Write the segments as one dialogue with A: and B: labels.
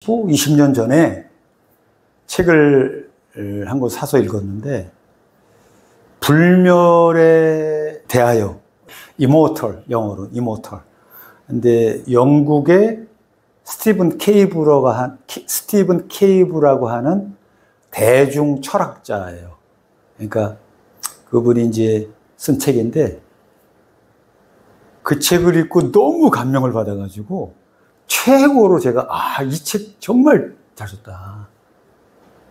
A: 20년 전에 책을 한 권 사서 읽었는데, 불멸에 대하여, 이모털, 영어로 이모털. 근데 영국의 스티븐 케이브라고 하는 대중 철학자예요. 그러니까 그분이 이제 쓴 책인데, 그 책을 읽고 너무 감명을 받아가지고 최고로 제가 이 책 정말 잘 썼다.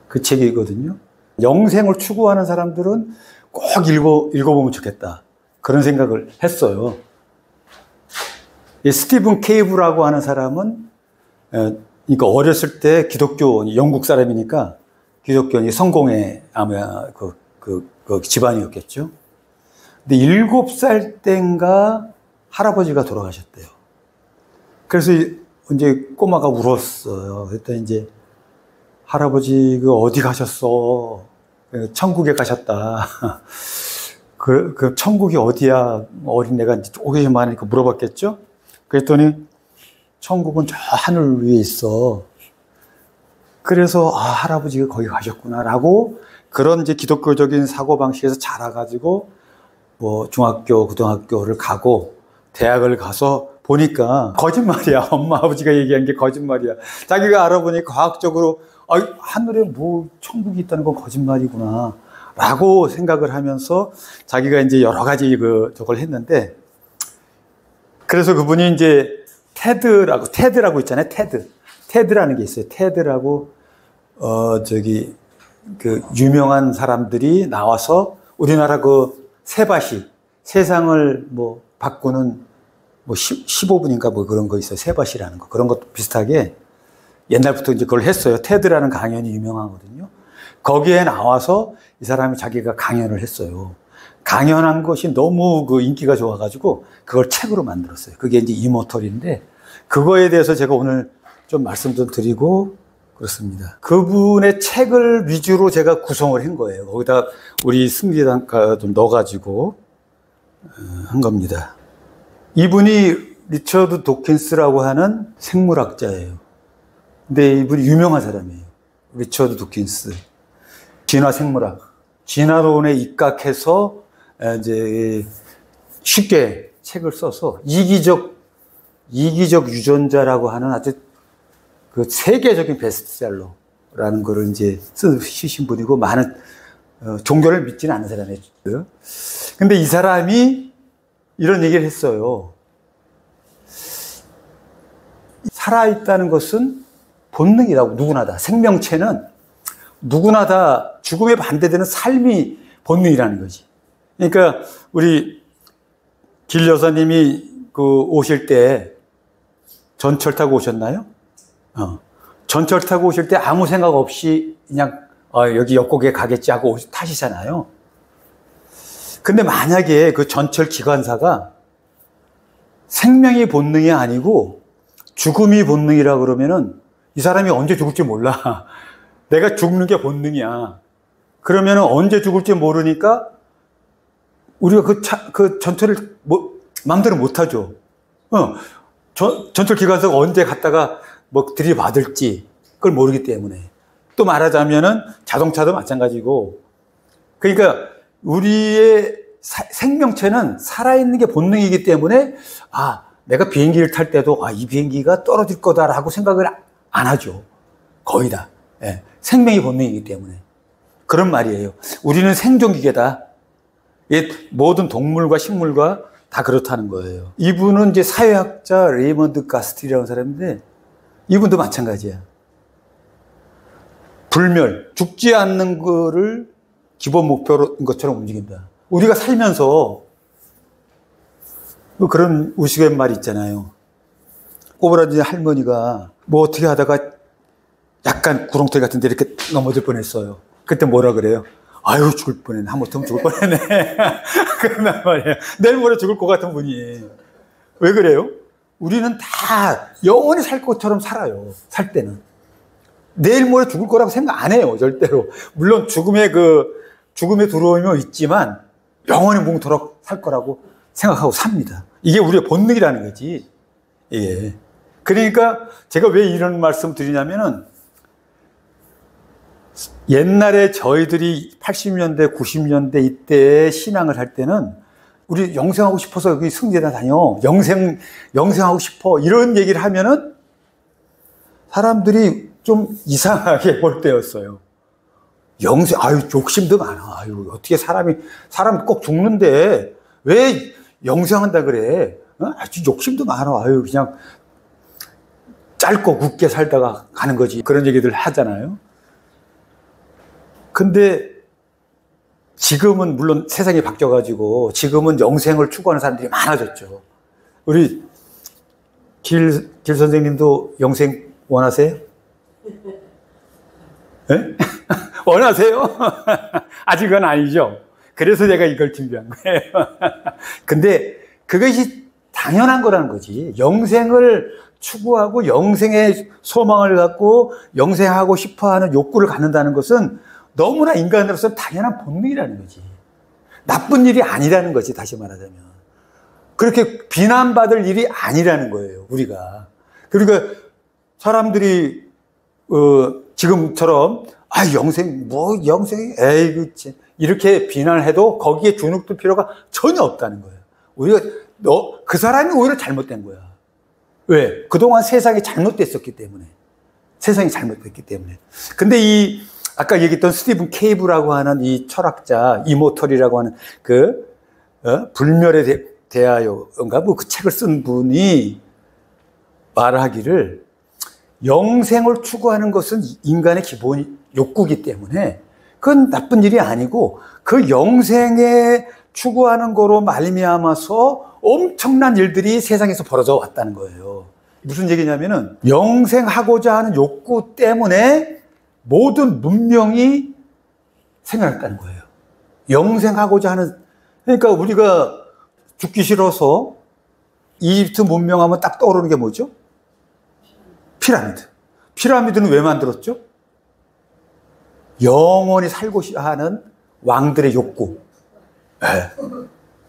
A: 그 책이거든요. 영생을 추구하는 사람들은 꼭 읽어보면 좋겠다. 그런 생각을 했어요. 이 스티븐 케이브라고 하는 사람은 그러니까 어렸을 때 기독교, 영국 사람이니까 기독교는 성공의 아마 그 집안이었겠죠. 근데 7살 때인가 할아버지가 돌아가셨대요. 그래서 이제 꼬마가 울었어요. 그랬더니 이제 할아버지 어디 가셨어? 천국에 가셨다. 그 천국이 어디야? 어린애가 이제 오기 많으니까 물어봤겠죠? 그랬더니 천국은 저 하늘 위에 있어. 그래서 할아버지가 거기 가셨구나라고 그런 이제 기독교적인 사고방식에서 자라가지고 뭐 중학교, 고등학교를 가고 대학을 가서 보니까 거짓말이야. 엄마 아버지가 얘기한 게 거짓말이야. 자기가 알아보니 과학적으로 하늘에 뭐 천국이 있다는 건 거짓말이구나 라고 생각을 하면서 자기가 이제 여러 가지 저걸 했는데, 그래서 그분이 이제 테드라고 있잖아요. 테드라는 게 있어요. 테드라고 유명한 사람들이 나와서 우리나라 세바시, 세상을 뭐 바꾸는 15분인가 그런 거 있어요. 세바시라는 거. 그런 것도 비슷하게 옛날부터 이제 그걸 했어요. 테드라는 강연이 유명하거든요. 거기에 나와서 이 사람이 자기가 강연을 했어요. 강연한 것이 너무 인기가 좋아가지고 그걸 책으로 만들었어요. 그게 이제 이모털인데, 그거에 대해서 제가 오늘 좀 말씀 좀 드리고 그렇습니다. 그분의 책을 위주로 제가 구성을 한 거예요. 거기다 우리 승리단가 좀 넣어가지고 한 겁니다. 이분이 리처드 도킨스라고 하는 생물학자예요. 근데 이분이 유명한 사람이에요. 리처드 도킨스. 진화 생물학. 진화론에 입각해서 이제 쉽게 책을 써서 이기적 유전자라고 하는 아주 세계적인 베스트셀러라는 거를 이제 쓰신 분이고, 많은 종교를 믿지는 않는 사람이에요. 근데 이 사람이 이런 얘기를 했어요. 살아있다는 것은 본능이라고. 누구나 다. 생명체는 누구나 다 죽음에 반대되는 삶이 본능이라는 거지. 그러니까 우리 길 여사님이 오실 때 전철 타고 오셨나요? 전철 타고 오실 때 아무 생각 없이 그냥 여기 옆곡에 가겠지 하고 타시잖아요. 근데 만약에 그 전철 기관사가 생명이 본능이 아니고 죽음이 본능이라 그러면은 이 사람이 언제 죽을지 몰라. 내가 죽는 게 본능이야. 그러면은 언제 죽을지 모르니까 우리가 그 전철을 마음대로 못 하죠. 전철 기관사가 언제 갔다가 들이받을지 그걸 모르기 때문에. 또 말하자면은 자동차도 마찬가지고. 그러니까 우리의 생명체는 살아있는 게 본능이기 때문에 내가 비행기를 탈 때도 이 비행기가 떨어질 거다라고 생각을 안 하죠. 거의 다. 예. 생명이 본능이기 때문에. 그런 말이에요. 우리는 생존기계다. 모든 동물과 식물과 다 그렇다는 거예요. 이분은 이제 사회학자 레이먼드 가스틸이라는 사람인데, 이분도 마찬가지야. 불멸, 죽지 않는 거를 기본 목표인 것처럼 움직인다. 우리가 살면서 그런 우스갯말 있잖아요. 꼬부라지 할머니가 어떻게 하다가 약간 구렁텅이 같은 데 이렇게 넘어질 뻔했어요. 그때 뭐라 그래요? 아유, 죽을 뻔했네. 하마터면 죽을 뻔했네. 그런단 말이에요. 내일 모레 죽을 것 같은 분이. 왜 그래요? 우리는 다 영원히 살 것처럼 살아요. 살 때는. 내일 모레 죽을 거라고 생각 안 해요. 절대로. 물론 죽음에 두려움이 있지만 영원히 뭉토록 살 거라고 생각하고 삽니다. 이게 우리의 본능이라는 거지. 예. 그러니까 제가 왜 이런 말씀 드리냐면은 옛날에 저희들이 80년대, 90년대 이때 신앙을 할 때는 우리 영생하고 싶어서 여기 승제단 다녀. 영생하고 싶어. 이런 얘기를 하면은 사람들이 좀 이상하게 볼 때였어요. 아유, 욕심도 많아. 아유, 어떻게 사람 꼭 죽는데 왜 영생한다 그래? 아주 욕심도 많아. 아유, 그냥 짧고 굵게 살다가 가는 거지. 그런 얘기들 하잖아요. 근데 지금은 물론 세상이 바뀌어가지고 지금은 영생을 추구하는 사람들이 많아졌죠. 우리 길 선생님도 영생 원하세요? 네? 원하세요? 아직은 아니죠. 그래서 제가 이걸 준비한 거예요. 근데 그것이 당연한 거라는 거지. 영생을 추구하고 영생의 소망을 갖고 영생하고 싶어하는 욕구를 갖는다는 것은 너무나 인간으로서 당연한 본능이라는 거지. 나쁜 일이 아니라는 거지, 다시 말하자면. 그렇게 비난받을 일이 아니라는 거예요, 우리가. 그러니까 사람들이 지금처럼 영생 에이 이렇게 비난을 해도 거기에 주눅들 필요가 전혀 없다는 거예요. 우리가 그 사람이 오히려 잘못된 거야. 왜? 그동안 세상이 잘못됐었기 때문에. 세상이 잘못됐기 때문에. 근데 아까 얘기했던 스티븐 케이브라고 하는 이 철학자, 이모털이라고 하는 불멸에 대하여인가 그 책을 쓴 분이 말하기를 영생을 추구하는 것은 인간의 기본 욕구이기 때문에 그건 나쁜 일이 아니고 그 영생에 추구하는 거로 말미암아서 엄청난 일들이 세상에서 벌어져 왔다는 거예요. 무슨 얘기냐면은 영생하고자 하는 욕구 때문에 모든 문명이 생겨났다는 거예요. 영생하고자 하는, 그러니까 우리가 죽기 싫어서 이집트 문명하면 딱 떠오르는 게 뭐죠? 피라미드. 피라미드는 왜 만들었죠? 영원히 살고 하는 왕들의 욕구. 네.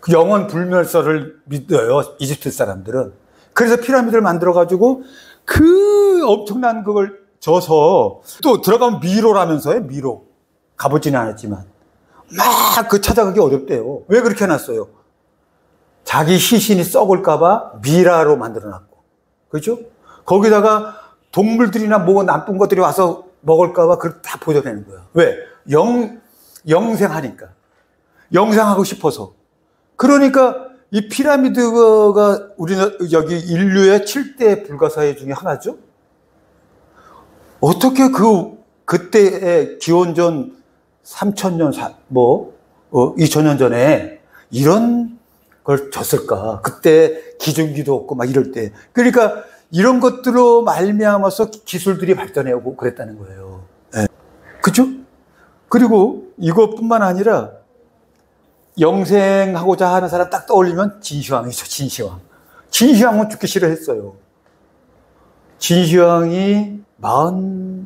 A: 그 영원 불멸설을 믿어요, 이집트 사람들은. 그래서 피라미드를 만들어가지고 그 엄청난 그걸 져서 또 들어가면 미로라면서요, 미로. 가보지는 않았지만. 막 찾아가기 어렵대요. 왜 그렇게 해놨어요? 자기 시신이 썩을까봐 미라로 만들어놨고. 그렇죠? 거기다가 동물들이나 뭐 나쁜 것들이 와서 먹을까봐 그걸 다 보존하는 거야. 왜? 영생하니까. 영생하고 싶어서. 그러니까 이 피라미드가 우리는 여기 인류의 7대 불가사의 중에 하나죠? 어떻게 그때의 기원전 3000년, 2000년 전에 이런 걸 졌을까? 그때 기중기도 없고 막 이럴 때. 그러니까 이런 것들로 말미암아서 기술들이 발전해 오고 그랬다는 거예요. 네. 그죠? 그리고 이것뿐만 아니라 영생하고자 하는 사람 딱 떠올리면 진시황이죠, 진시황. 진시황은 죽기 싫어했어요. 진시황이 40살이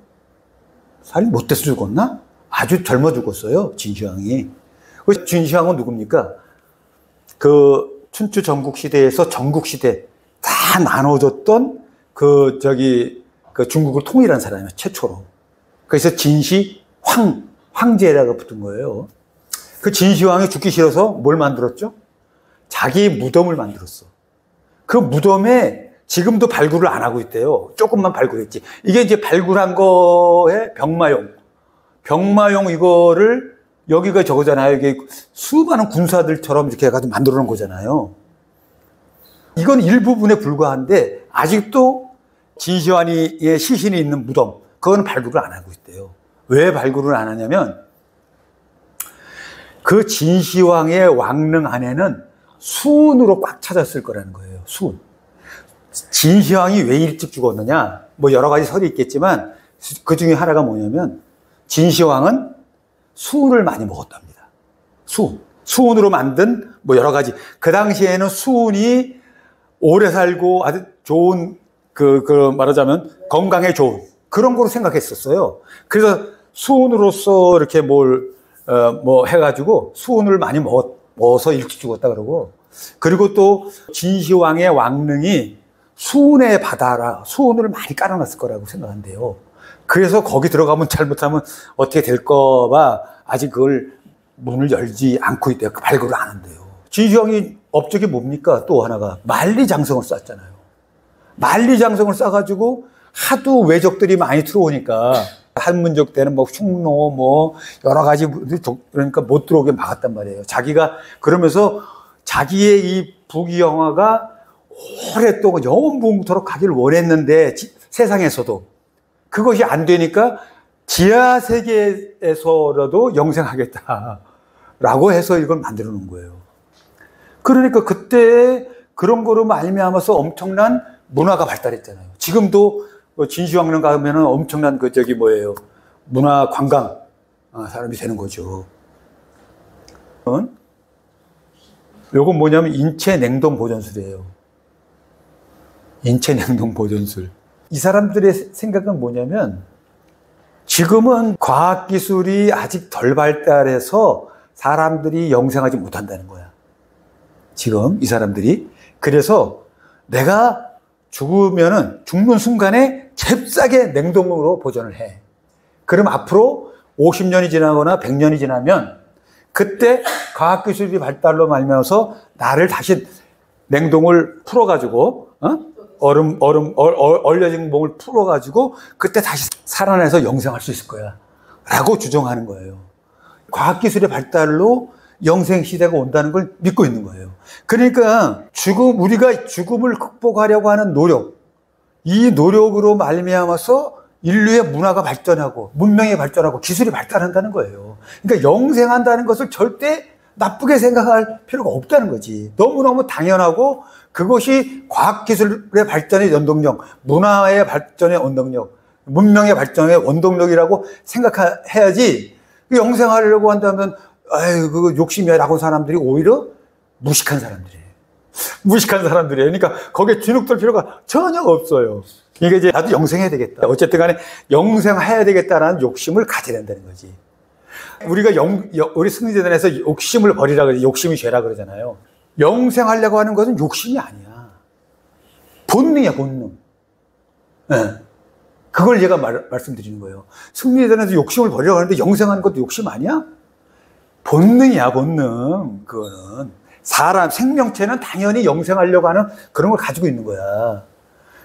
A: 못 돼서 죽었나? 아주 젊어 죽었어요, 진시황이. 진시황은 누굽니까? 그 춘추 전국시대에서 전국시대 다 나눠줬던 그 중국을 통일한 사람이에요, 최초로. 그래서 황제라고 붙은 거예요. 그 진시황이 죽기 싫어서 뭘 만들었죠? 자기 무덤을 만들었어. 그 무덤에 지금도 발굴을 안 하고 있대요. 조금만 발굴했지. 이게 이제 발굴한 거에 병마용 이거를 여기가 저거잖아요. 이게 수많은 군사들처럼 이렇게 해가지고 만들어 놓은 거잖아요. 이건 일부분에 불과한데 아직도 진시황의 시신이 있는 무덤, 그거는 발굴을 안 하고 있대요. 왜 발굴을 안 하냐면 그 진시황의 왕릉 안에는 수은으로 꽉 차졌을 거라는 거예요. 수은. 진시황이 왜 일찍 죽었느냐? 뭐 여러 가지 설이 있겠지만 그 중에 하나가 뭐냐면 진시황은 수은을 많이 먹었답니다. 수은으로 만든 뭐 여러 가지. 그 당시에는 수은이 오래 살고 아주 좋은 말하자면 건강에 좋은 그런 거로 생각했었어요. 그래서 수은으로서 이렇게 해가지고 수은을 많이 먹어서 일찍 죽었다 그러고. 그리고 또 진시황의 왕릉이 수은의 바다라 수은을 많이 깔아놨을 거라고 생각한대요. 그래서 거기 들어가면 잘못하면 어떻게 될까봐 아직 그걸 문을 열지 않고 있대요. 발굴을 안 한대요. 진시황이 업적이 뭡니까? 또 하나가 만리장성을 쌓았잖아요. 만리장성을 쌓아가지고 하도 외적들이 많이 들어오니까 한문적 때는 뭐 흉노 뭐 여러 가지 그러니까 못 들어오게 막았단 말이에요. 자기가 그러면서 자기의 이 부귀영화가 오랫동안 영원부흥토록 가기를 원했는데 세상에서도 그것이 안 되니까 지하 세계에서라도 영생하겠다라고 해서 이걸 만들어 놓은 거예요. 그러니까 그때 그런 거로 말미암아서 엄청난 문화가 발달했잖아요. 지금도 진시황릉 가면은 엄청난 그 저기 뭐예요? 문화 관광 사람이 되는 거죠. 요건 뭐냐면 인체 냉동 보존술이에요. 인체 냉동 보존술. 이 사람들의 생각은 뭐냐면 지금은 과학기술이 아직 덜 발달해서 사람들이 영생하지 못한다는 거야. 지금 이 사람들이. 그래서 내가 죽으면은 죽는 순간에 잽싸게 냉동으로 보존을 해. 그럼 앞으로 50년이 지나거나 100년이 지나면 그때 과학기술이 발달로 말미암아서 나를 다시 냉동을 풀어가지고 얼려진 몸을 풀어가지고 그때 다시 살아나서 영생할 수 있을 거야 라고 주장하는 거예요. 과학기술의 발달로 영생시대가 온다는 걸 믿고 있는 거예요. 그러니까 우리가 죽음을 극복하려고 하는 노력, 이 노력으로 말미암아서 인류의 문화가 발전하고 문명이 발전하고 기술이 발달한다는 거예요. 그러니까 영생한다는 것을 절대 나쁘게 생각할 필요가 없다는 거지. 너무너무 당연하고 그것이 과학기술의 발전의 원동력, 문화의 발전의 원동력, 문명의 발전의 원동력이라고 생각해야지. 영생하려고 한다면 아유 그거 욕심이야라고 사람들이 오히려 무식한 사람들이에요. 무식한 사람들이에요. 그러니까 거기에 뒤룩들 필요가 전혀 없어요. 그러니까 이제 나도 영생해야 되겠다. 어쨌든 간에 영생해야 되겠다라는 욕심을 가져야 된다는 거지. 우리가 우리 승리재단에서 욕심을 버리라 그러지. 욕심이 죄라 그러잖아요. 영생하려고 하는 것은 욕심이 아니야. 본능이야, 본능. 네. 그걸 제가 말씀드리는 거예요. 승리재단에서 욕심을 버리라고 하는데 영생하는 것도 욕심 아니야? 본능이야, 본능. 그거는. 사람, 생명체는 당연히 영생하려고 하는 그런 걸 가지고 있는 거야.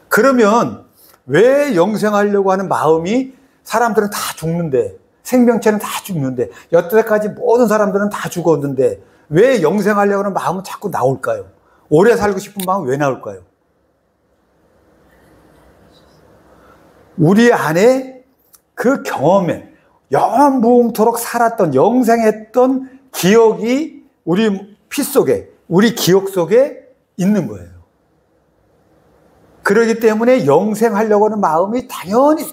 A: 그러면 왜 영생하려고 하는 마음이 사람들은 다 죽는데, 생명체는 다 죽는데, 여태까지 모든 사람들은 다 죽었는데, 왜 영생하려고 하는 마음은 자꾸 나올까요? 오래 살고 싶은 마음은 왜 나올까요? 우리 안에 그 경험에 영원무궁토록 살았던, 영생했던 기억이 우리 피 속에, 우리 기억 속에 있는 거예요. 그렇기 때문에 영생하려고 하는 마음이 당연히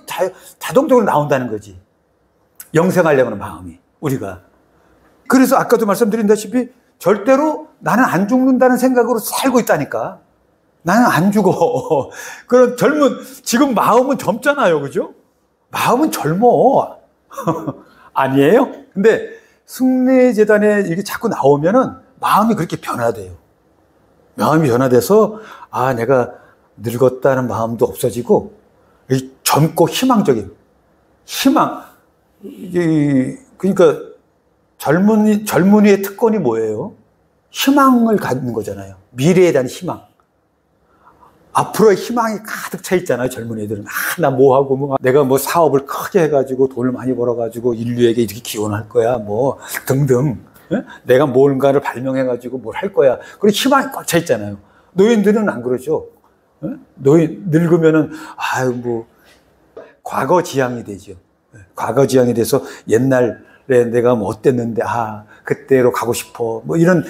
A: 자동적으로 나온다는 거지. 영생하려고 하는 마음이, 우리가. 그래서 아까도 말씀드린다시피 절대로 나는 안 죽는다는 생각으로 살고 있다니까. 나는 안 죽어. 그런 지금 마음은 젊잖아요. 그죠? 마음은 젊어. 아니에요? 근데 승리재단에 이게 자꾸 나오면은 마음이 그렇게 변화돼요. 마음이 변화돼서, 아, 내가 늙었다는 마음도 없어지고, 젊고 희망적인, 그러니까 젊은이의 특권이 뭐예요? 희망을 갖는 거잖아요. 미래에 대한 희망. 앞으로의 희망이 가득 차 있잖아요, 젊은 애들은. 아, 나 뭐 하고, 내가 뭐 사업을 크게 해가지고 돈을 많이 벌어가지고 인류에게 이렇게 기원할 거야, 뭐, 등등. 내가 뭔가를 발명해가지고 뭘 할 거야. 그리고 희망이 꽉 차 있잖아요. 노인들은 안 그러죠. 늙으면은, 아유, 뭐, 과거 지향이 되죠. 과거 지향이 돼서 옛날에 내가 뭐 어땠는데, 아, 그때로 가고 싶어. 뭐 이런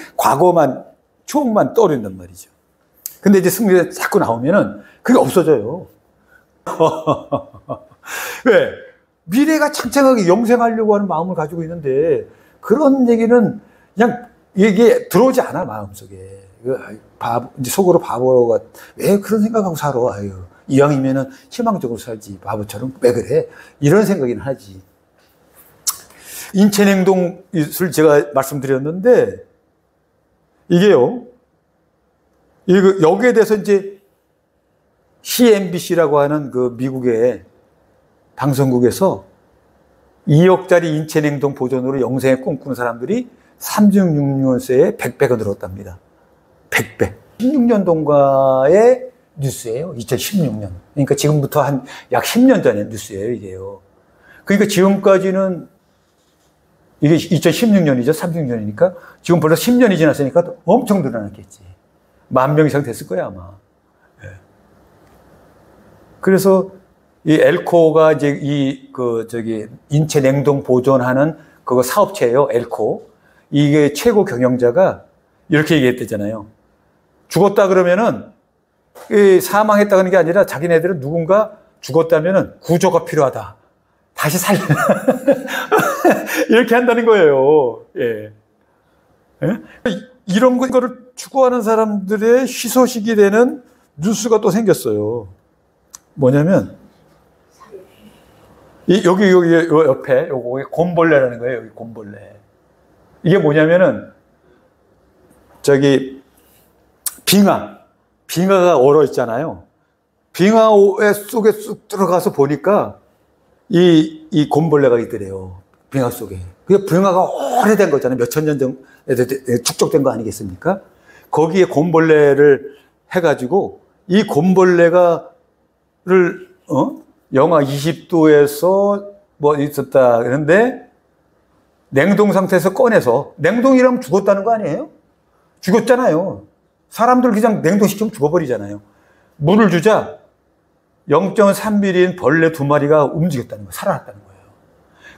A: 추억만 떠오른단 말이죠. 근데 이제 승리가 자꾸 나오면은 그게 없어져요. 왜? 미래가 창창하게 영생하려고 하는 마음을 가지고 있는데 그런 얘기는 그냥 이게 들어오지 않아, 마음속에. 이제 속으로 바보가 왜 그런 생각하고 살아? 아유, 이왕이면은 희망적으로 살지. 바보처럼 왜 그래? 이런 생각이긴 하지. 인체냉동술 제가 말씀드렸는데 이게요. 여기에 대해서 이제 CNBC라고 하는 그 미국의 방송국에서 2억짜리 인체 냉동 보존으로 영생을 꿈꾸는 사람들이 36년세에 100배가 늘었답니다. 100배. 16년 동가의 뉴스예요. 2016년. 그러니까 지금부터 한 약 10년 전의 뉴스예요, 이게요. 그러니까 지금까지는 이게 2016년이죠. 36년이니까 지금 벌써 10년이 지났으니까 엄청 늘어났겠지. 10,000명 이상 됐을 거야, 아마. 네. 그래서 이 엘코가 이제 인체 냉동 보존하는 그거 사업체예요. 엘코. 이게 최고 경영자가 이렇게 얘기했대잖아요. 죽었다 그러면은 사망했다 그러는 게 아니라 자기네들은 누군가 죽었다면은 구조가 필요하다. 다시 살려. 이렇게 한다는 거예요. 예. 예? 이런 거를 추구하는 사람들의 희소식이 되는 뉴스가 또 생겼어요. 뭐냐면, 여기 옆에, 요거 곰벌레라는 거예요. 여기 곰벌레. 이게 뭐냐면은, 빙하가 얼어 있잖아요. 빙하 속에 쑥 들어가서 보니까 이 곰벌레가 있더래요. 빙하 속에. 그게 빙하가 오래된 거잖아요. 몇천 년 전에 축적된 거 아니겠습니까? 거기에 곰벌레를 해가지고 이 곰벌레를 영하 20도에서 뭐 있었다 그런데 냉동 상태에서 꺼내서 냉동이라면 죽었다는 거 아니에요? 죽었잖아요. 사람들 그냥 냉동시키면 죽어버리잖아요. 물을 주자 0.3mm인 벌레 2마리가 움직였다는 거예요. 살아났다는 거예요.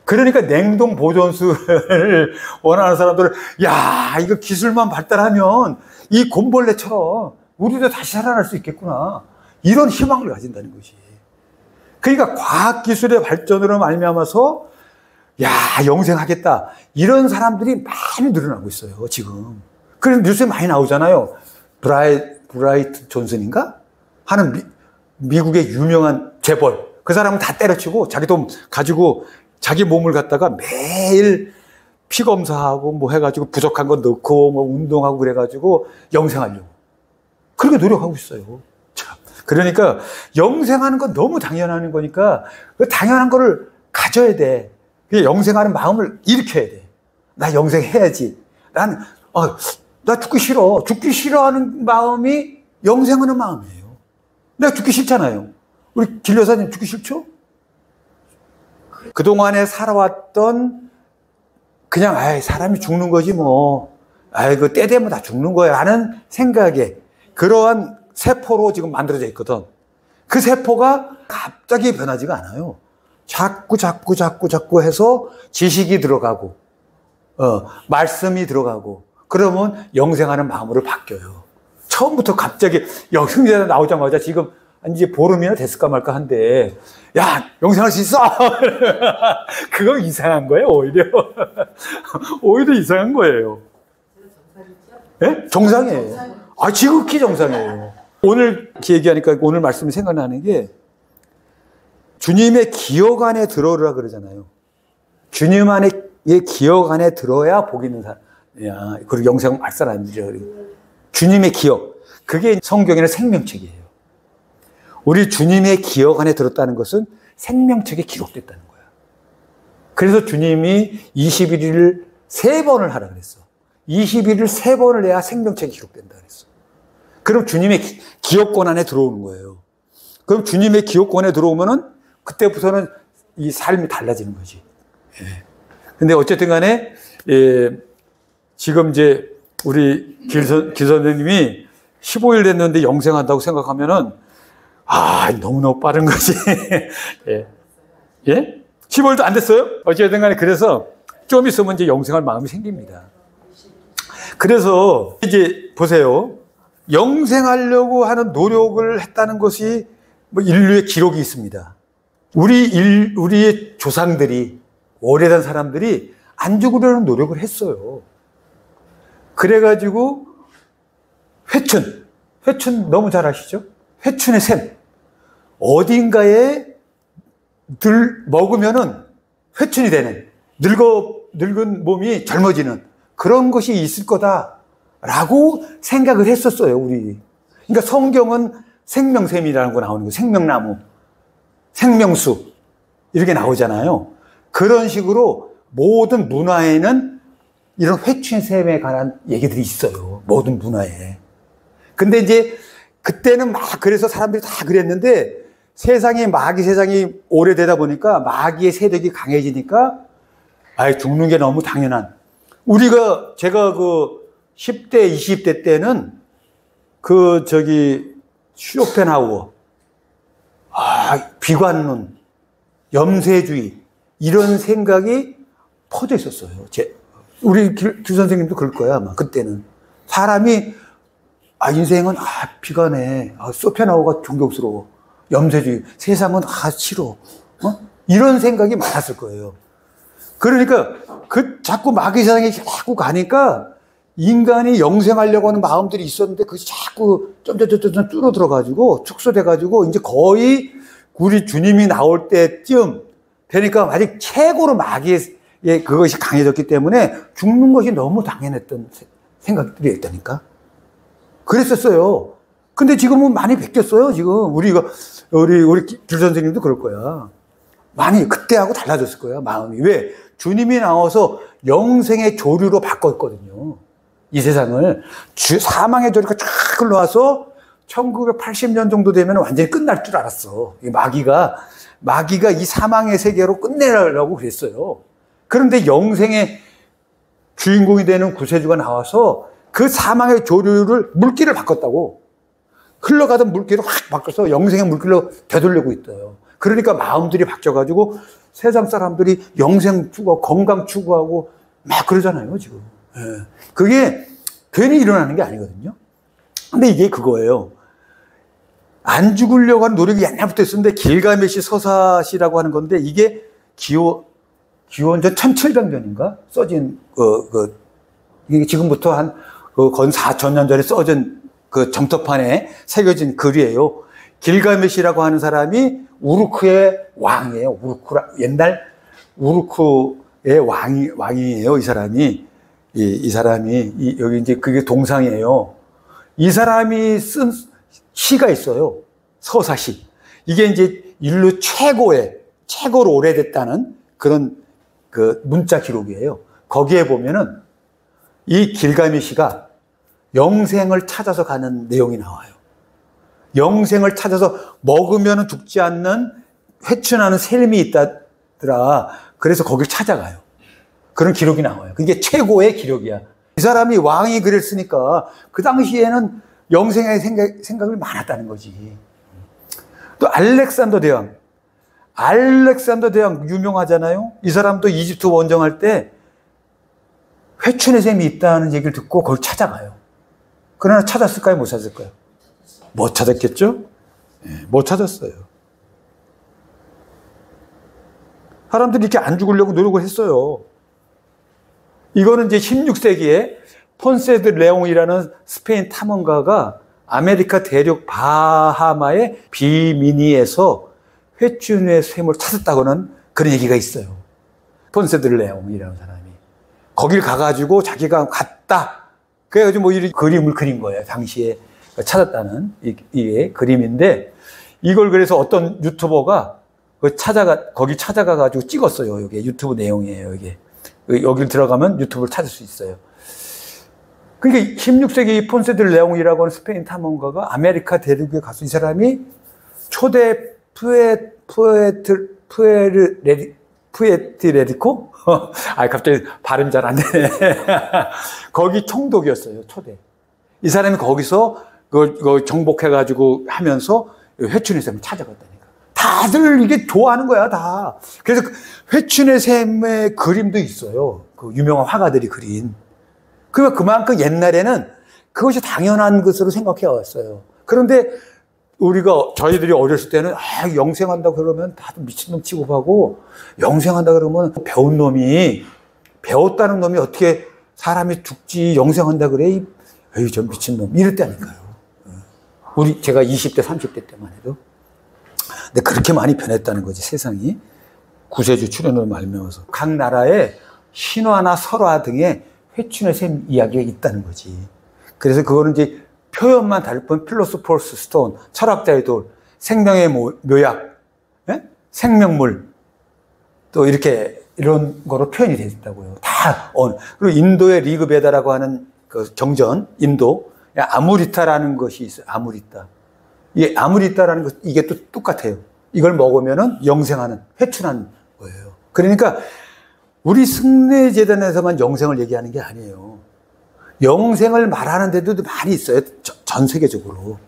A: 그러니까 냉동 보존수를 원하는 사람들은 야, 이거 기술만 발달하면 이 곰벌레처럼 우리도 다시 살아날 수 있겠구나. 이런 희망을 가진다는 것이. 그러니까 과학기술의 발전으로 말미암아서 야, 영생하겠다. 이런 사람들이 많이 늘어나고 있어요, 지금. 그래서 뉴스에 많이 나오잖아요. 브라이트 존슨인가? 하는 미국의 유명한 재벌. 그 사람은 다 때려치고 자기 돈 가지고 자기 몸을 갖다가 매일 피 검사하고 뭐 해가지고 부족한 거 넣고 뭐 운동하고 그래가지고 영생하려고. 그렇게 노력하고 있어요. 그러니까 영생하는 건 너무 당연한 거니까 그 당연한 거를 가져야 돼. 영생하는 마음을 일으켜야 돼. 나 영생해야지. 나 죽기 싫어. 죽기 싫어하는 마음이 영생하는 마음이에요. 내가 죽기 싫잖아요. 우리 길 여사님 죽기 싫죠? 그동안에 살아왔던 그냥 사람이 죽는 거지 뭐. 그 때 되면 다 죽는 거야 라는 생각에 그러한 세포로 지금 만들어져 있거든. 그 세포가 갑자기 변하지가 않아요. 자꾸 해서 지식이 들어가고 말씀이 들어가고 그러면 영생하는 마음으로 바뀌어요. 처음부터 갑자기 영생제가 나오자마자 지금 이제 보름이나 됐을까 말까 한데 야, 영생할 수 있어! 그거 이상한 거예요, 오히려. 오히려 이상한 거예요. 예? 정상이에요. 지극히 정상이에요. 오늘 얘기하니까 오늘 말씀이 생각나는 게 주님의 기억 안에 들어오라 그러잖아요. 주님 안에 기억 안에 들어야 복 있는 사람이야. 그리고 영생 할 사람이죠. 주님의 기억. 그게 성경에는 생명책이에요. 우리 주님의 기억 안에 들었다는 것은 생명책에 기록됐다는 거야. 그래서 주님이 21일을 3번을 하라 그랬어. 21일을 3번을 해야 생명책에 기록된다 그랬어. 그럼 주님의 기억권 안에 들어오는 거예요. 그럼 주님의 기억권에 들어오면은 그때부터는 이 삶이 달라지는 거지. 예. 근데 어쨌든 간에, 지금 이제 우리 길 선생님이 15일 됐는데 영생한다고 생각하면은, 너무너무 빠른 거지. 예. 예? 15일도 안 됐어요? 어쨌든 간에 그래서 좀 있으면 이제 영생할 마음이 생깁니다. 그래서 이제 보세요. 영생하려고 하는 노력을 했다는 것이 뭐 인류의 기록이 있습니다. 우리의 조상들이, 오래된 사람들이 안 죽으려는 노력을 했어요. 그래가지고 회춘 너무 잘 아시죠? 회춘의 샘. 어딘가에 먹으면은 회춘이 되는, 늙은 몸이 젊어지는 그런 것이 있을 거다라고 생각을 했었어요, 우리. 그러니까 성경은 생명샘이라는 거 나오는 거예요. 생명나무, 생명수 이렇게 나오잖아요. 그런 식으로 모든 문화에는 이런 회춘샘에 관한 얘기들이 있어요. 모든 문화에. 근데 이제 그때는 막 그래서 사람들이 다 그랬는데 마귀 세상이 오래되다 보니까 마귀의 세력이 강해지니까 죽는 게 너무 당연한. 제가 그 10대, 20대 때는 쇼펜하우어, 비관론, 염세주의, 이런 생각이 퍼져 있었어요. 우리 교 선생님도 그럴 거야, 아마. 그때는. 사람이, 인생은, 비관해. 쇼펜하우어가 존경스러워. 염세주의. 세상은, 싫어. 이런 생각이 많았을 거예요. 그러니까, 자꾸 마귀 세상에 자꾸 가니까, 인간이 영생하려고 하는 마음들이 있었는데, 그것이 자꾸 점점점점 줄어들어가지고, 축소돼가지고, 이제 거의 우리 주님이 나올 때쯤 되니까 아직 최고로 마귀의 그것이 강해졌기 때문에 죽는 것이 너무 당연했던 생각들이 있다니까. 그랬었어요. 근데 지금은 많이 바뀌었어요, 지금. 우리 길 선생님도 그럴 거야. 많이 그때하고 달라졌을 거야, 마음이. 왜? 주님이 나와서 영생의 조류로 바꿨거든요. 이 세상을. 사망의 조류가 쫙 흘러와서 1980년 정도 되면 완전히 끝날 줄 알았어. 마귀가 이 사망의 세계로 끝내려고 그랬어요. 그런데 영생의 주인공이 되는 구세주가 나와서 그 사망의 조류를 물길을 바꿨다고. 흘러가던 물길을 확 바꿔서 영생의 물길로 되돌리고 있어요. 그러니까 마음들이 바뀌어가지고 세상 사람들이 영생 추구하고 건강 추구하고 막 그러잖아요, 지금. 그게 괜히 일어나는 게 아니거든요. 근데 이게 그거예요. 안 죽으려고 하는 노력이 옛날부터 있었는데 길가메시 서사시라고 하는 건데 이게 기원전 1700년인가 써진 이게 지금부터 건 4000년 전에 써진 그 점토판에 새겨진 글이에요. 길가메시라고 하는 사람이 우루크의 왕이에요. 옛날 우루크의 왕이에요. 이 사람이 여기 이제 그게 동상이에요. 이 사람이 쓴 시가 있어요. 서사시. 이게 이제 인류 최고로 오래됐다는 그런 그 문자 기록이에요. 거기에 보면은 이 길가메시가 영생을 찾아서 가는 내용이 나와요. 영생을 찾아서 먹으면 죽지 않는 회춘하는 샘이 있다더라. 그래서 거길 찾아가요. 그런 기록이 나와요. 그게 최고의 기록이야. 이 사람이 왕이 그랬으니까 그 당시에는 영생의 생각을 많았다는 거지. 또 알렉산더 대왕 유명하잖아요. 이 사람도 이집트 원정할 때 회춘의 샘이 있다는 얘기를 듣고 그걸 찾아가요. 그러나 찾았을까요? 못 찾았을까요? 못 찾았겠죠? 못 찾았어요. 사람들이 이렇게 안 죽으려고 노력을 했어요. 이거는 이제 16세기에 폰세 드 레옹이라는 스페인 탐험가가 아메리카 대륙 바하마의 비미니에서 회춘의 샘을 찾았다고는 그런 얘기가 있어요. 폰세 드 레옹이라는 사람이. 거길 가가지고 자기가 갔다. 그래가지고 뭐 이런 그림을 그린 거예요. 당시에 찾았다는 이게 그림인데 이걸 그래서 어떤 유튜버가 거기 찾아가가지고 찍었어요. 이게 유튜브 내용이에요. 이게. 여기를 들어가면 유튜브를 찾을 수 있어요. 그러니까 16세기 폰세 드 레옹이라고 하는 스페인 탐험가가 아메리카 대륙에 가서 이 사람이 초대 푸에르레디코? 갑자기 발음 잘 안 되네. 거기 총독이었어요, 초대. 이 사람이 거기서 그걸 정복해가지고 하면서 회춘의 샘을 찾아갔다니까. 다들 이게 좋아하는 거야, 다. 그래서 회춘의 샘의 그림도 있어요. 그 유명한 화가들이 그린. 그만큼 옛날에는 그것이 당연한 것으로 생각해 왔어요. 그런데 저희들이 어렸을 때는, 영생한다 그러면 다들 미친놈 취급하고, 영생한다 그러면 배웠다는 놈이 어떻게 사람이 죽지, 영생한다 그래? 에이, 저 미친놈. 이랬다니까요. 제가 20대, 30대 때만 해도. 근데 그렇게 많이 변했다는 거지, 세상이. 구세주 출현으로 말미암아서. 각 나라의 신화나 설화 등의 회춘의 샘 이야기가 있다는 거지. 그래서 그거는 이제 표현만 다를 뿐 필로소퍼스 스톤, 철학자의 돌, 생명의 묘약, 예? 생명물, 또 이렇게 이런 거로 표현이 되어 있다고요. 다 그리고 인도의 리그베다라고 하는 그 정전, 인도 아무리타라는 것이 있어요. 아무리타. 이 아무리타라는 것 이게 또 똑같아요. 이걸 먹으면은 영생하는, 회춘하는 거예요. 그러니까 우리 승례재단에서만 영생을 얘기하는 게 아니에요. 영생을 말하는 데도 많이 있어요. 전 세계적으로.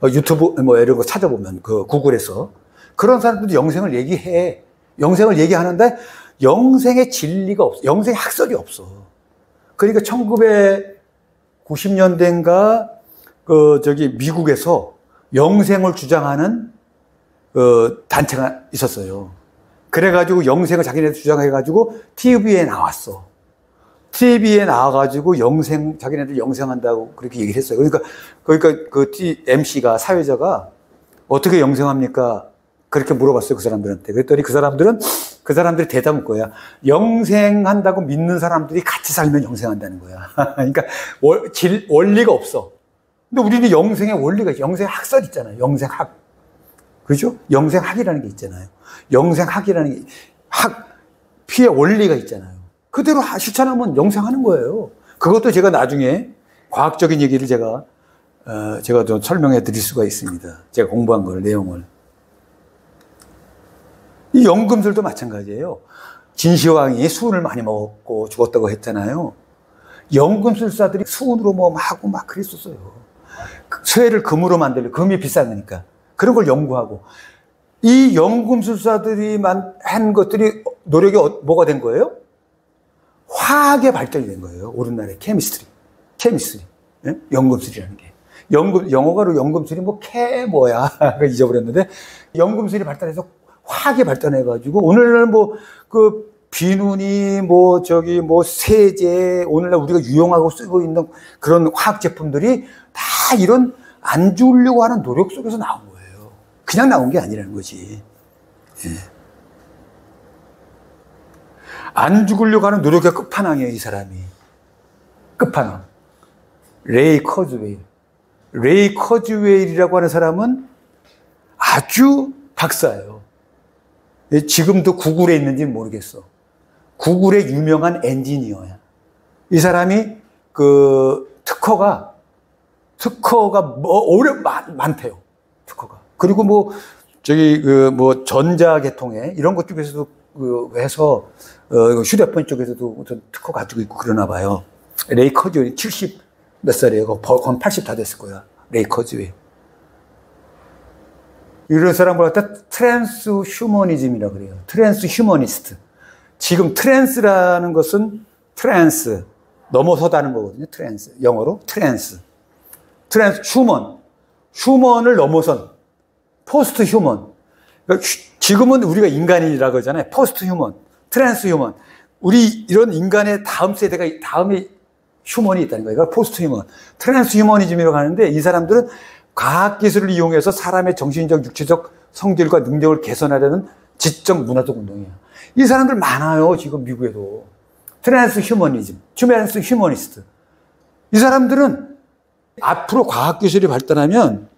A: 유튜브 뭐 이런 거 찾아보면 그 구글에서 그런 사람들도 영생을 얘기해. 영생을 얘기하는데 영생의 진리가 없어. 영생의 학설이 없어. 그러니까 1990년대인가 미국에서 영생을 주장하는 그 단체가 있었어요. 그래가지고 영생을 자기네들 주장해가지고 TV에 나왔어. TV에 나와가지고 자기네들 영생한다고 그렇게 얘기를 했어요. 그러니까 그 MC가, 사회자가 어떻게 영생합니까? 그렇게 물어봤어요, 그 사람들한테. 그랬더니 그 사람들이 대답한 거야. 영생한다고 믿는 사람들이 같이 살면 영생한다는 거야. 그러니까 원리가 없어. 근데 우리는 영생의 원리가 있어. 영생 학설 있잖아요. 영생학. 그죠? 영생학이라는 게 있잖아요. 영생학이라는 게 피의 원리가 있잖아요. 그대로 실천하면 영생하는 거예요. 그것도 제가 나중에 과학적인 얘기를 제가 좀 설명해 드릴 수가 있습니다. 제가 공부한 걸, 내용을. 이 연금술도 마찬가지예요. 진시황이 수은을 많이 먹고 죽었다고 했잖아요. 연금술사들이 수은으로 뭐 하고 막 그랬었어요. 쇠를 금으로 만들려, 금이 비싼 거니까. 그런 걸 연구하고. 이 연금술사들이 한 것들이 노력이 뭐가 된 거예요? 화학의 발전이 된 거예요. 오늘날의 케미스트리. 예? 연금술이라는 게. 영어가로 연금술이 뭐야. 잊어버렸는데, 연금술이 발달해서 화학이 발전해가지고, 오늘날 비누니, 세제, 오늘날 우리가 유용하고 쓰고 있는 그런 화학 제품들이 다 이런 안 죽으려고 하는 노력 속에서 나온 거예요. 그냥 나온 게 아니라는 거지. 예. 안 죽으려고 하는 노력의 끝판왕이에요, 이 사람이. 끝판왕. 레이 커즈웨일이라고 하는 사람은 아주 박사예요. 지금도 구글에 있는지는 모르겠어. 구글의 유명한 엔지니어야. 이 사람이 특허가 많대요. 특허가. 그리고 전자계통에 이런 것 쪽에서도 해서 휴대폰 쪽에서도 특허 가지고 있고 그러나 봐요. 레이 커즈웨일 70 몇 살이에요. 거의 80 다 됐을 거야. 레이 커즈웨일. 이런 사람을 갖다 트랜스 휴머니즘이라고 그래요. 트랜스 휴머니스트. 지금 트랜스라는 것은 넘어서다는 거거든요. 트랜스. 영어로 트랜스 휴먼을 넘어선 포스트 휴먼. 그러니까 지금은 우리가 인간이라고 하잖아요. 포스트 휴먼, 트랜스 휴먼. 우리 이런 인간의 다음 세대가 다음에 휴먼이 있다는 거예요. 포스트 휴먼, 트랜스 휴머니즘이라고 하는데 이 사람들은 과학기술을 이용해서 사람의 정신적, 육체적 성질과 능력을 개선하려는 지적 문화적 운동이에요. 이 사람들 많아요. 지금 미국에도. 트랜스 휴머니즘, 트랜스 휴머니스트. 이 사람들은 앞으로 과학기술이 발달하면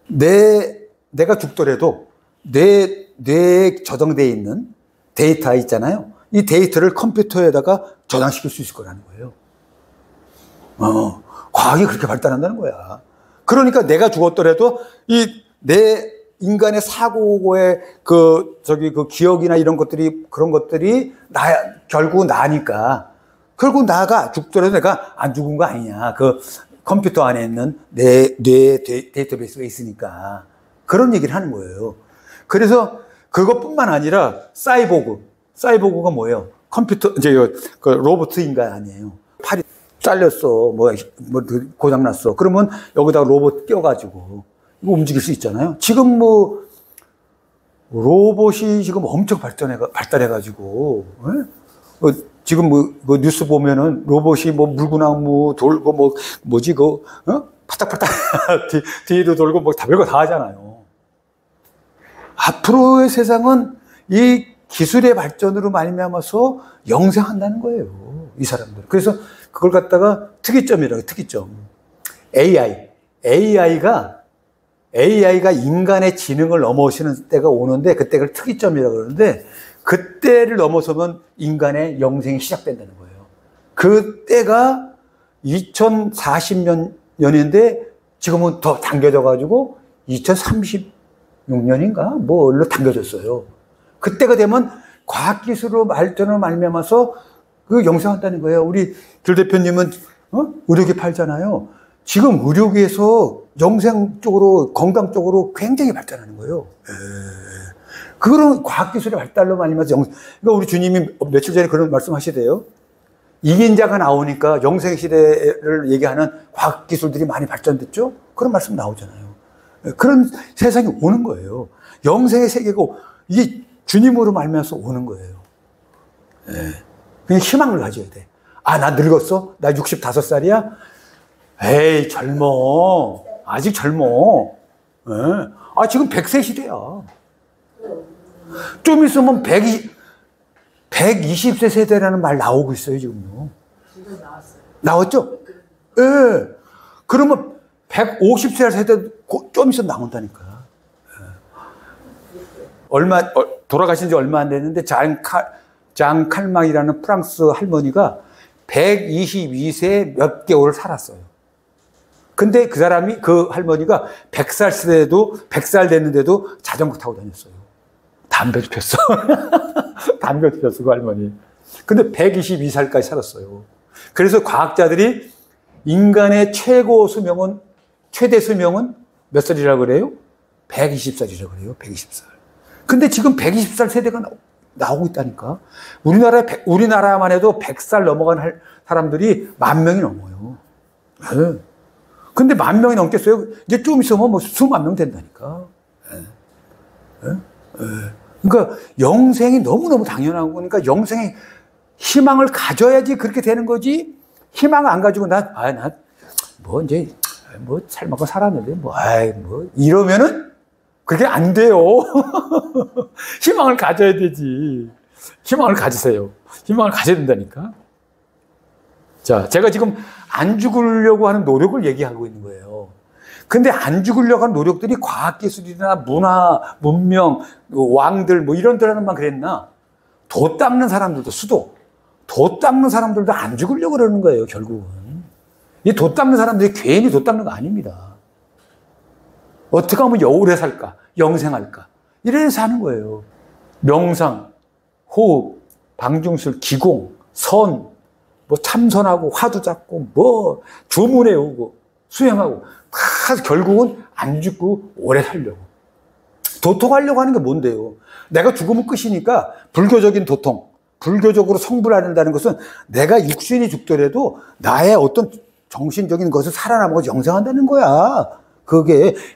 A: 내가 죽더라도 뇌에 저장되어 있는 데이터 있잖아요. 이 데이터를 컴퓨터에다가 저장시킬 수 있을 거라는 거예요. 과학이 그렇게 발달한다는 거야. 그러니까 내가 죽었더라도 내 인간의 사고의 기억이나 그런 것들이 결국 나니까. 결국 나가 죽더라도 내가 안 죽은 거 아니냐. 컴퓨터 안에 있는 뇌 데이터베이스가 있으니까. 그런 얘기를 하는 거예요. 그래서 그것뿐만 아니라 사이보그가 뭐예요? 로봇 인간 아니에요. 팔이 잘렸어. 고장났어. 그러면 여기다가 로봇 껴가지고 이거 움직일 수 있잖아요. 지금 로봇이 지금 엄청 발달해가지고, 지금 뉴스 보면은 로봇이 물구나무 돌고 파닥파닥 뒤로 돌고 다 별거 다 하잖아요. 앞으로의 세상은 이 기술의 발전으로 말미암아서 영생한다는 거예요. 이 사람들. 그래서 그걸 갖다가 특이점이라고, 특이점. AI가 인간의 지능을 넘어서는 때가 오는데 그때가 특이점이라고 그러는데 그때를 넘어서면 인간의 영생이 시작된다는 거예요. 그때가 2040년인데 지금은 더 당겨져 가지고 2036년인가 뭐로 당겨졌어요. 그때가 되면 과학기술로 발전을 말미암아서 그 영생한다는 거예요. 우리 길 대표님은 의료기 팔잖아요. 지금 의료기에서 영생 쪽으로 건강 쪽으로 굉장히 발전하는 거예요. 그거는 과학기술의 발달로 말미암아서 그러니까 우리 주님이 며칠 전에 그런 말씀하시대요. 이긴 자가 나오니까 영생 시대를 얘기하는 과학기술들이 많이 발전됐죠. 그런 말씀 나오잖아요. 그런 세상이 오는 거예요. 영생의 세계고 이게 주님으로 말미암아서 오는 거예요. 그냥 희망을 가져야 돼. 아, 나 늙었어? 나 65살이야? 에이, 젊어. 아직 젊어. 아, 지금 100세 시대야. 좀 있으면 120세 세대라는 말 나오고 있어요, 지금요.
B: 지금 나왔어요.
A: 나왔죠? 예. 그러면 150세 세대 좀 있으면 나온다니까. 돌아가신 지 얼마 안 됐는데, 장 칼망이라는 프랑스 할머니가 122세 몇 개월을 살았어요. 근데 그 할머니가 100살 됐는데도 자전거 타고 다녔어요. 담배도 폈어. 담배도 폈어, 그 할머니. 근데 122살까지 살았어요. 그래서 과학자들이 인간의 최대 수명은 몇 살이라고 그래요? 120살이라고 그래요, 120살. 근데 지금 120살 세대가 나오고 있다니까. 우리나라만 해도 100살 넘어간 사람들이 10,000명이 넘어요. 네. 근데 10,000명이 넘겠어요? 이제 좀 있으면 뭐 수만 명 된다니까. 네. 네. 그러니까 영생이 너무너무 당연한 거니까 영생에 희망을 가져야지 그렇게 되는 거지. 희망을 안 가지고 삶아고 살았는데 이러면은 그게 안 돼요. 희망을 가져야 되지. 희망을 가지세요. 희망을 가져야 된다니까. 자, 제가 지금 안 죽으려고 하는 노력을 얘기하고 있는 거예요. 근데 안 죽으려고 하는 노력들이 과학기술이나 문화, 문명, 왕들, 이런 데라는만 그랬나? 돛 닦는 사람들도 돛 닦는 사람들도 안 죽으려고 그러는 거예요, 결국은. 이 돛 닦는 사람들이 괜히 돛 닦는 거 아닙니다. 어떻게 하면 오래 살까? 영생할까? 이래서 하는 거예요. 명상, 호흡, 방중술, 기공, 선, 참선하고, 화두 잡고, 주문 외우고, 수행하고, 다 결국은 안 죽고 오래 살려고. 도통하려고 하는 게 뭔데요? 내가 죽으면 끝이니까 불교적인 도통, 불교적으로 성불한다는 것은 내가 육신이 죽더라도 나의 어떤 정신적인 것을 살아남고 영생한다는 거야.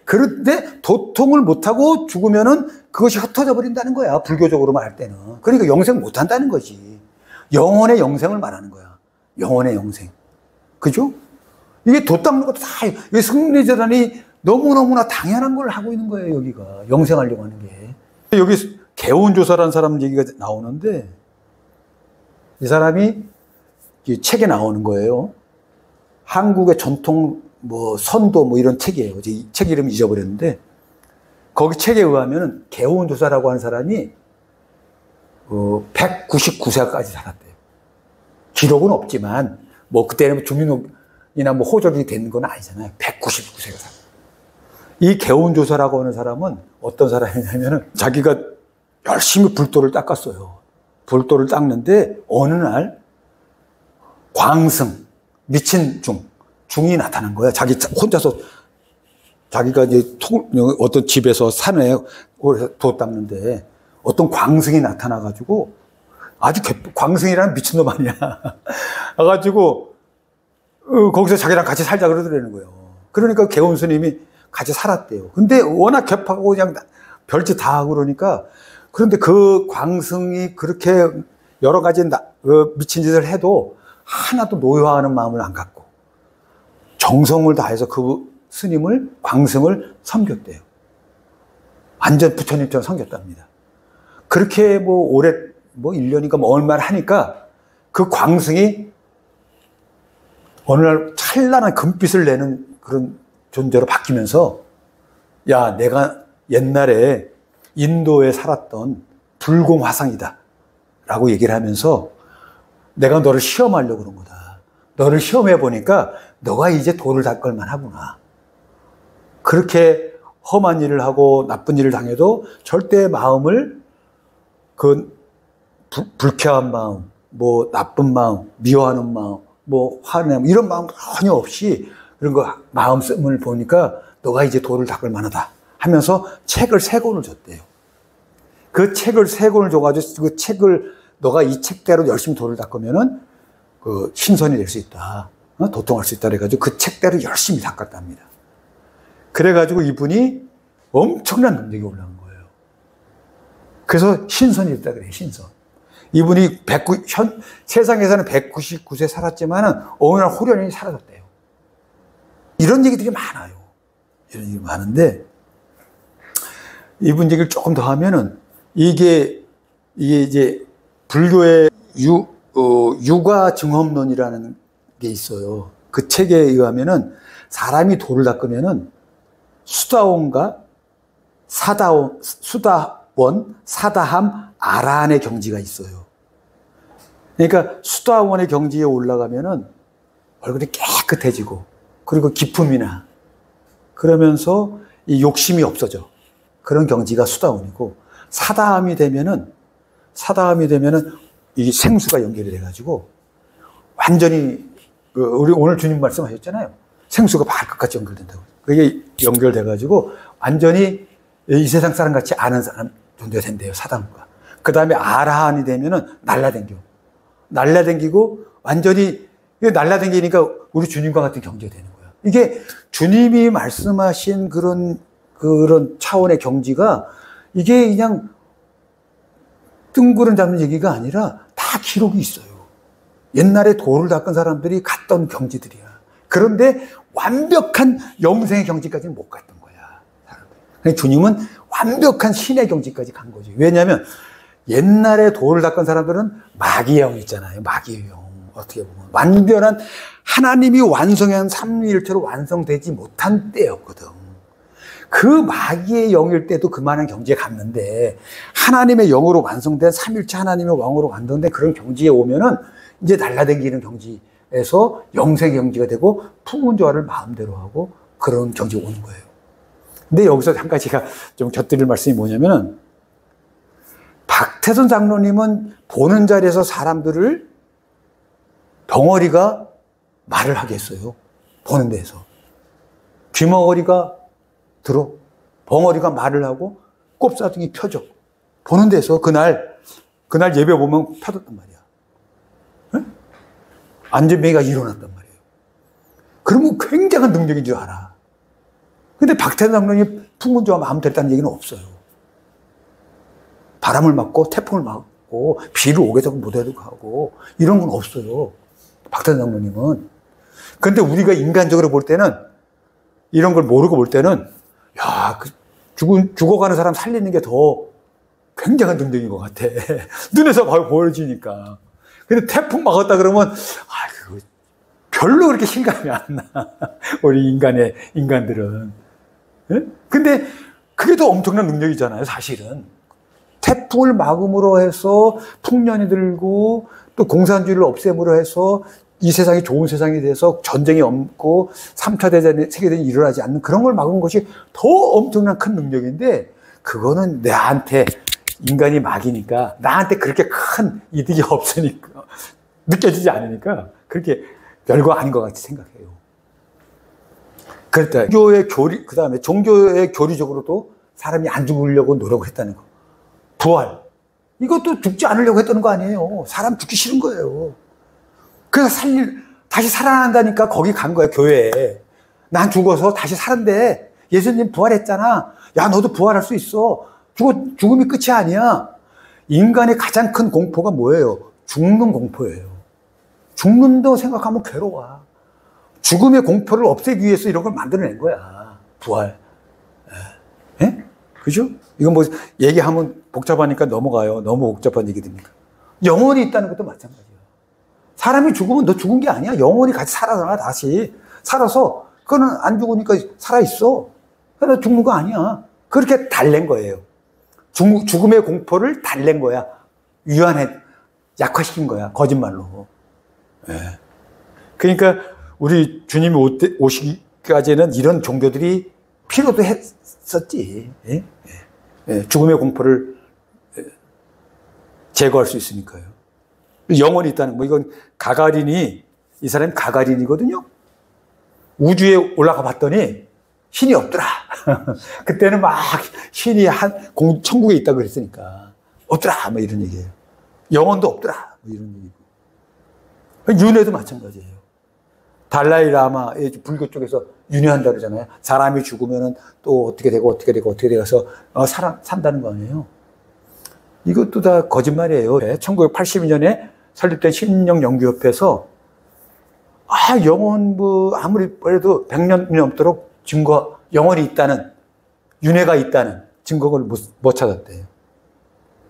A: 그런데 도통을 못하고 죽으면은 그것이 흩어져 버린다는 거야. 불교적으로 말할 때는. 그러니까 영생 못한다는 거지. 영혼의 영생을 말하는 거야. 영혼의 영생. 그죠? 이게 돛 닦는 것도 다, 승리재단이 너무너무나 당연한 걸 하고 있는 거예요, 여기가. 영생하려고 하는 게. 여기 개운조사라는 사람 얘기가 나오는데, 이 사람이 책에 나오는 거예요. 한국의 전통, 선도, 이런 책이에요. 이 책 이름 잊어버렸는데, 거기 책에 의하면 개운조사라고 하는 사람이 199세까지 살았대요. 기록은 없지만, 그때는 주민이나 호적이 된 건 아니잖아요. 199세가 살았어요. 이 개운조사라고 하는 사람은 어떤 사람이냐면은 자기가 열심히 불도를 닦았어요. 불도를 닦는데 어느 날 광승, 미친 중이 나타난 거야. 자기 혼자서 자기가 이제 어떤 집에서 산에 도 닦는데 어떤 광승이 나타나가지고 아주 광승이라는 미친놈 아니야. 와가지고 거기서 자기랑 같이 살자 그러더라는 거예요. 그러니까 개운 스님이 같이 살았대요. 근데 워낙 격하고 그냥 별짓 다 하고 그러니까 그런데 그 광승이 그렇게 여러 가지 미친 짓을 해도 하나도 노여워하는 마음을 안 갖고 정성을 다해서 그 스님을, 광승을 섬겼대요. 완전 부처님처럼 섬겼답니다. 그렇게 오래, 1년인가 얼마를 하니까 그 광승이 어느 날 찬란한 금빛을 내는 그런 존재로 바뀌면서 야, 내가 옛날에 인도에 살았던 불공화상이다 라고 얘기를 하면서 내가 너를 시험하려고 그런 거다. 너를 시험해 보니까 너가 이제 돌을 닦을 만하구나. 그렇게 험한 일을 하고 나쁜 일을 당해도 절대 마음을 그 불쾌한 마음, 뭐 나쁜 마음, 미워하는 마음, 뭐 화내는 이런 마음 전혀 없이 그런 거 마음씀을 보니까 너가 이제 돌을 닦을 만하다 하면서 책을 3권을 줬대요. 그 책을 3권을 줘가지고 그 책을 너가 이 책대로 열심히 돌을 닦으면은 그 신선이 될 수 있다. 도통할 수 있다. 그래가지고 그 책대로 열심히 닦았답니다. 그래가지고 이분이 엄청난 능력이 올라온 거예요. 그래서 신선이 됐다 그래요. 신선. 이분이 세상에서는 199세 살았지만은 어느 날 호련히 사라졌대요. 이런 얘기들이 많아요. 이런 얘기 많은데 이분 얘기를 조금 더 하면은 이게 이제 불교의 육아 증험론이라는 게 있어요. 그 책에 의하면은 사람이 돌을 닦으면은 수다원과 수다원, 사다함, 아라한의 경지가 있어요. 그러니까 수다원의 경지에 올라가면은 얼굴이 깨끗해지고 그리고 기품이나 그러면서 이 욕심이 없어져. 그런 경지가 수다원이고 사다함이 되면은 이 생수가 연결이 돼가지고 완전히 우리 오늘 주님 말씀하셨잖아요. 생수가 발끝까지 연결된다고. 그게 연결돼가지고 완전히 이 세상 사람 같이 아는 사람 존재가 된대요. 사다함과. 그 다음에 아라한이 되면은 날라댕기고 완전히 날라댕기니까 우리 주님과 같은 경지가 되는 거야. 이게 주님이 말씀하신 그런 차원의 경지가 이게 그냥 뜬구름 잡는 얘기가 아니라 다 기록이 있어요. 옛날에 돌을 닦은 사람들이 갔던 경지들이야. 그런데 완벽한 영생의 경지까지는 못 갔던 거야. 그러니까 주님은 완벽한 신의 경지까지 간 거죠. 왜냐하면 옛날에 돌을 닦은 사람들은 마귀의 영 있잖아요. 마귀의 영. 어떻게 보면 완전한 하나님이 완성한 삼위일체로 완성되지 못한 때였거든. 그 마귀의 영일 때도 그만한 경지에 갔는데 하나님의 영으로 완성된 삼일체 하나님의 왕으로 완성된 그런 경지에 오면은 이제 날라다니는 경지에서 영생의 경지가 되고 풍운조화를 마음대로 하고 그런 경지가 오는 거예요. 근데 여기서 한 가지가 좀 곁들일 말씀이 뭐냐면은 박태선 장로님은 보는 자리에서 사람들을 덩어리가 말을 하게 했어요. 보는 데에서. 귀머거리가 들어. 벙어리가 말을 하고 꼽사등이 펴져. 보는 데서 그날 예배 보면 펴졌단 말이야. 네? 안전뱅이가 일어났단 말이에요. 그러면 굉장한 능력인 줄 알아. 근데 박태선 장로님 풍문조화 마음대로 했다는 얘기는 없어요. 바람을 맞고 태풍을 맞고 비를 오게 되고 못해도 가고 이런 건 없어요. 박태선 장로님은. 그런데 우리가 인간적으로 볼 때는 이런 걸 모르고 볼 때는 야, 죽어가는 사람 살리는 게 더 굉장한 능력인 것 같아. 눈에서 바로 보여지니까. 근데 태풍 막았다 그러면, 별로 그렇게 실감이 안 나. 우리 인간들은. 예? 근데 그게 더 엄청난 능력이잖아요, 사실은. 태풍을 막음으로 해서 풍년이 들고 또 공산주의를 없앰으로 해서 이 세상이 좋은 세상이 돼서 전쟁이 없고 3차 대전, 세계대전이 일어나지 않는 그런 걸 막은 것이 더 엄청난 큰 능력인데 그거는 나한테 인간이 막이니까 나한테 그렇게 큰 이득이 없으니까 느껴지지 않으니까 그렇게 별거 아닌 것 같이 생각해요. 그랬다. 그 다음에 종교의 교리적으로도 사람이 안 죽으려고 노력을 했다는 거. 부활. 이것도 죽지 않으려고 했다는 거 아니에요. 사람 죽기 싫은 거예요. 그래서 다시 살아난다니까 거기 간 거야, 교회에. 난 죽어서 다시 살았는데 예수님 부활했잖아. 야, 너도 부활할 수 있어. 죽음이 끝이 아니야. 인간의 가장 큰 공포가 뭐예요? 죽는 공포예요. 죽는다고 생각하면 괴로워. 죽음의 공포를 없애기 위해서 이런 걸 만들어낸 거야. 부활. 예? 그죠? 이건 뭐 얘기하면 복잡하니까 넘어가요. 너무 복잡한 얘기들이니까. 영혼이 있다는 것도 마찬가지예요. 사람이 죽으면 너 죽은 게 아니야. 영혼이 같이 살아나 다시. 살아서 그거는 안 죽으니까 살아있어. 너 죽는 거 아니야. 그렇게 달랜 거예요. 죽음의 공포를 달랜 거야. 약화시킨 거야. 거짓말로. 예. 그러니까 우리 주님이 오시기까지는 이런 종교들이 필요도 했었지. 예? 예. 죽음의 공포를 제거할 수 있으니까요. 영혼이 있다는 거. 이건 이 사람이 가가린이거든요. 우주에 올라가 봤더니 신이 없더라. 그때는 막 신이 천국에 있다고 그랬으니까 없더라. 뭐 이런 얘기예요. 영혼도 없더라. 뭐 이런 얘기고. 윤회도 마찬가지예요. 달라이라마의 불교 쪽에서 윤회한다 그러잖아요. 사람이 죽으면은 또 어떻게 되고 돼서 산다는 거 아니에요. 이것도 다 거짓말이에요. 1982년에 설립된 신영연구협회에서 영혼 아무리 그래도 100년이 넘도록 영혼이 있다는, 윤회가 있다는 증거를 못 찾았대요.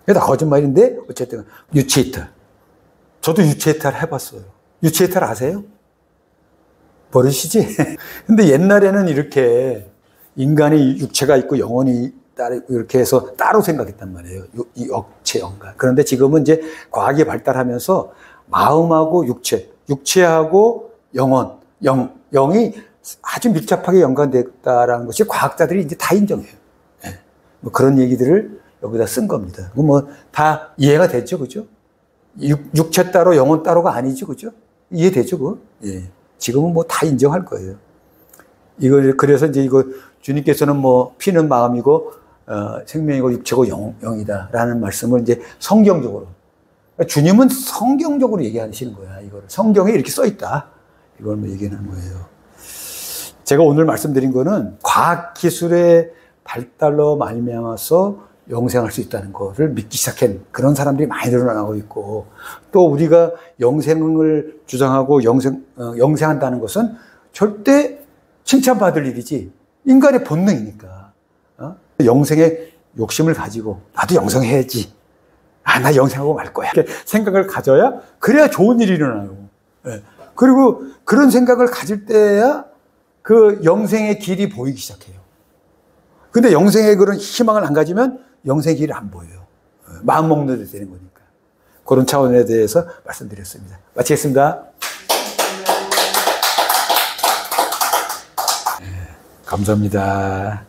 A: 이게 다 거짓말인데 어쨌든 유치이탈. 저도 유치이탈 해봤어요. 유치이탈 아세요? 모르시지? 근데 옛날에는 이렇게 인간이 육체가 있고 영혼이 이렇게 해서 따로 생각했단 말이에요. 이 억체, 영간. 그런데 지금은 이제 과학이 발달하면서 마음하고 육체하고 영혼, 영이 아주 밀접하게 연관됐다라는 것이 과학자들이 이제 다 인정해요. 네. 뭐 그런 얘기들을 여기다 쓴 겁니다. 뭐 다 이해가 됐죠, 그죠? 육체 따로 영혼 따로가 아니죠, 그죠? 이해되죠, 그거? 예. 지금은 뭐 다 인정할 거예요. 그래서 이제 주님께서는 뭐 피는 마음이고, 생명이고 육체고 영이다라는 말씀을 이제 성경적으로. 주님은 성경적으로 얘기하시는 거야, 이거를. 성경에 이렇게 써 있다. 이걸 뭐 얘기하는 거예요. 제가 오늘 말씀드린 거는 과학기술의 발달로 말미암아서 영생할 수 있다는 거를 믿기 시작한 그런 사람들이 많이 늘어나고 있고, 또 우리가 영생을 주장하고 영생한다는 것은 절대 칭찬받을 일이지, 인간의 본능이니까. 영생의 욕심을 가지고 나도 영생해야지. 나 영생하고 말 거야. 이렇게 생각을 가져야 그래야 좋은 일이 일어나요. 네. 그리고 그런 생각을 가질 때야 그 영생의 길이 보이기 시작해요. 근데 영생의 그런 희망을 안 가지면 영생의 길이 안 보여요. 마음 먹는 데 되는 거니까. 그런 차원에 대해서 말씀드렸습니다. 마치겠습니다. 네, 감사합니다.